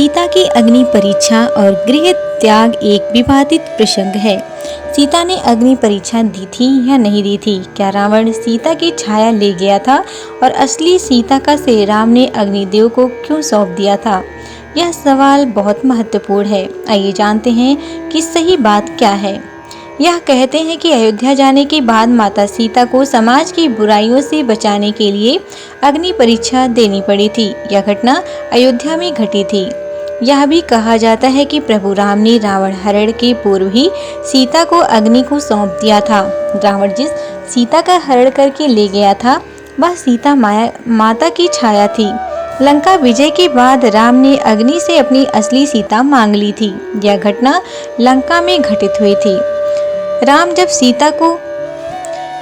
सीता की अग्नि परीक्षा और गृह त्याग एक विवादित प्रसंग है। सीता ने अग्नि परीक्षा दी थी या नहीं दी थी? क्या रावण सीता की छाया ले गया था और असली सीता का श्रेय राम ने अग्निदेव को क्यों सौंप दिया था? यह सवाल बहुत महत्वपूर्ण है। आइए जानते हैं कि सही बात क्या है। यह कहते हैं कि अयोध्या जाने के बाद माता सीता को समाज की बुराइयों से बचाने के लिए अग्नि परीक्षा देनी पड़ी थी। यह घटना अयोध्या में घटी थी। यह भी कहा जाता है कि प्रभु राम ने रावण हरण के पूर्व ही सीता को अग्नि को सौंप दिया था। रावण जिस सीता का हरण करके ले गया था वह सीता माता की छाया थी। लंका विजय के बाद राम ने अग्नि से अपनी असली सीता मांग ली थी। यह घटना लंका में घटित हुई थी। राम जब सीता को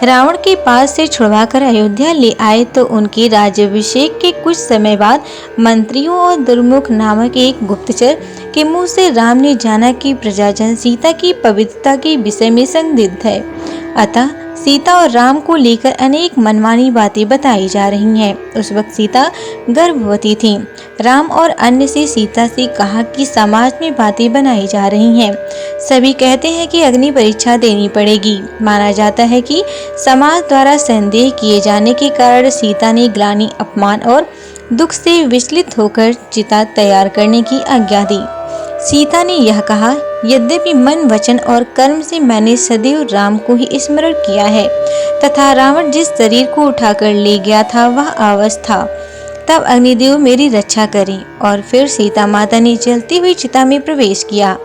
रावण के पास से छुड़वाकर अयोध्या ले आए तो उनके राज्याभिषेक के कुछ समय बाद मंत्रियों और दुर्मुख नामक एक गुप्तचर के मुंह से राम ने जाना कि प्रजाजन सीता की पवित्रता के विषय में संदिग्ध है। अतः सीता और राम को लेकर अनेक मनमानी बातें बताई जा रही हैं। उस वक्त सीता गर्भवती थी। राम और अन्य से सीता से कहा कि समाज में बातें बनाई जा रही हैं। सभी कहते हैं कि अग्नि परीक्षा देनी पड़ेगी। माना जाता है कि समाज द्वारा संदेह किए जाने के कारण सीता ने ग्लानि, अपमान और दुख से विचलित होकर चिता तैयार करने की आज्ञा दी। सीता ने यह कहा, यद्यपि मन, वचन और कर्म से मैंने सदैव राम को ही स्मरण किया है तथा रावण जिस शरीर को उठाकर ले गया था वह अवश्य था। तब अग्निदेव मेरी रक्षा करें। और फिर सीता माता ने जलती हुई चिता में प्रवेश किया।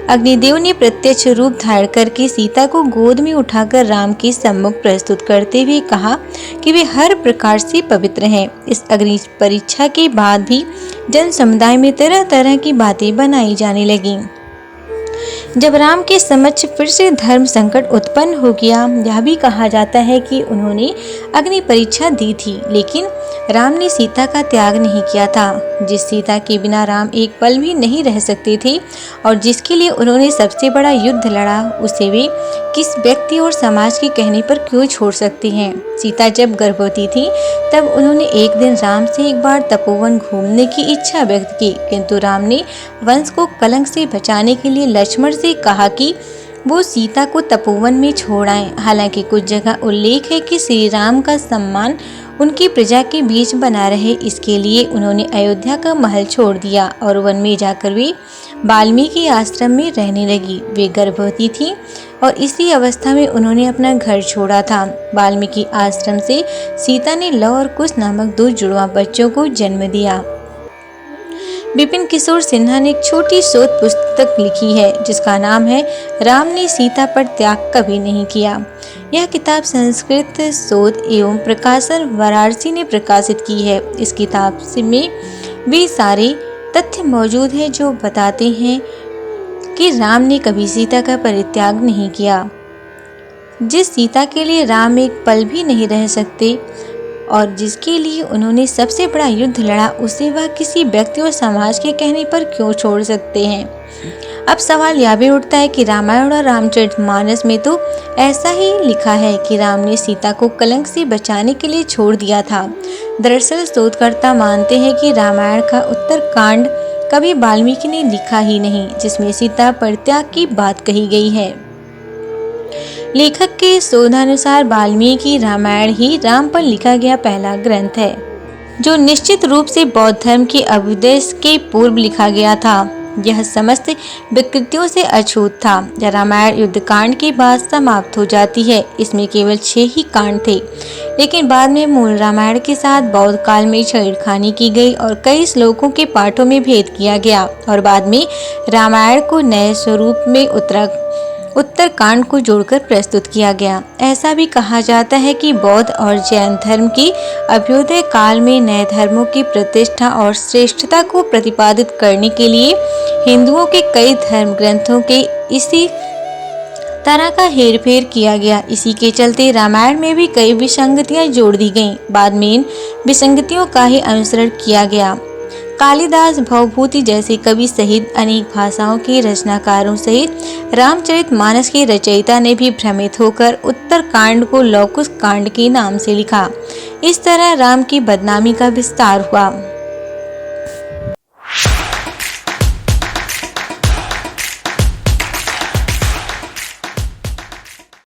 अग्निदेव ने प्रत्यक्ष रूप धारण करके सीता को गोद में उठाकर राम के सम्मुख प्रस्तुत करते हुए कहा कि वे हर प्रकार से पवित्र हैं। इस अग्नि परीक्षा के बाद भी जन समुदाय में तरह तरह की बातें बनाई जाने लगीं। जब राम के समक्ष फिर से धर्म संकट उत्पन्न हो गया, यह भी कहा जाता है कि उन्होंने अग्नि परीक्षा दी थी, लेकिन राम ने सीता का त्याग नहीं किया था। जिस सीता के बिना राम एक पल भी नहीं रह सकते थे और जिसके लिए उन्होंने सबसे बड़ा युद्ध लड़ा, उसे वे किस व्यक्ति और समाज के कहने पर क्यों छोड़ सकते हैं? सीता जब गर्भवती थी तब उन्होंने एक दिन राम से एक बार तपोवन घूमने की इच्छा व्यक्त की, किंतु राम ने वंश को कलंक से बचाने के लिए लक्ष्मण से कहा कि वो सीता को तपोवन में छोड़ आएं। हालांकि कुछ जगह उल्लेख है कि श्री राम का सम्मान उनकी प्रजा के बीच बना रहे, इसके लिए उन्होंने अयोध्या का महल छोड़ दिया और वन में जाकर वे वाल्मीकि आश्रम में रहने लगी। वे गर्भवती थी और इसी अवस्था में उन्होंने अपना घर छोड़ा था। वाल्मीकि आश्रम से सीता ने लव और कुश नामक 2 जुड़वा बच्चों को जन्म दिया। विपिन किशोर सिन्हा ने एक छोटी शोध पुस्तक लिखी है जिसका नाम है राम ने सीता पर त्याग कभी नहीं किया। यह किताब संस्कृत शोध एवं प्रकाशन वाराणसी ने प्रकाशित की है। इस किताब में वे सारे तथ्य मौजूद हैं जो बताते हैं कि राम ने कभी सीता का परित्याग नहीं किया। जिस सीता के लिए राम एक पल भी नहीं रह सकते और जिसके लिए उन्होंने सबसे बड़ा युद्ध लड़ा, उसे वह किसी व्यक्ति और समाज के कहने पर क्यों छोड़ सकते हैं? अब सवाल यह भी उठता है कि रामायण और रामचरितमानस में तो ऐसा ही लिखा है कि राम ने सीता को कलंक से बचाने के लिए छोड़ दिया था। दरअसल शोधकर्ता मानते हैं कि रामायण का उत्तरकांड कभी वाल्मीकि ने लिखा ही नहीं, जिसमें सीता परित्याग की बात कही गई है। लेखक के शोधानुसार वाल्मीकि रामायण ही राम पर लिखा गया पहला ग्रंथ है, जो निश्चित रूप से बौद्ध धर्म के अभ्युदय के पूर्व लिखा गया था। यह समस्त विकृतियों से अछूत था। रामायण युद्धकांड के बाद समाप्त हो जाती है। इसमें केवल 6 ही कांड थे, लेकिन बाद में मूल रामायण के साथ बौद्ध काल में छेड़खानी की गई और कई श्लोकों के पाठों में भेद किया गया और बाद में रामायण को नए स्वरूप में उत्तरकांड को जोड़कर प्रस्तुत किया गया। ऐसा भी कहा जाता है कि बौद्ध और जैन धर्म के अभ्युदय काल में नए धर्मों की प्रतिष्ठा और श्रेष्ठता को प्रतिपादित करने के लिए हिंदुओं के कई धर्म ग्रंथों के इसी तरह का हेरफेर किया गया। इसी के चलते रामायण में भी कई विसंगतियां जोड़ दी गईं। बाद में इन विसंगतियों का ही अनुसरण किया गया। कालिदास, भवभूति जैसे कवि सहित अनेक भाषाओं के रचनाकारों सहित रामचरितमानस के रचयिता ने भी भ्रमित होकर उत्तरकांड को लव कुश कांड के नाम से लिखा। इस तरह राम की बदनामी का विस्तार हुआ।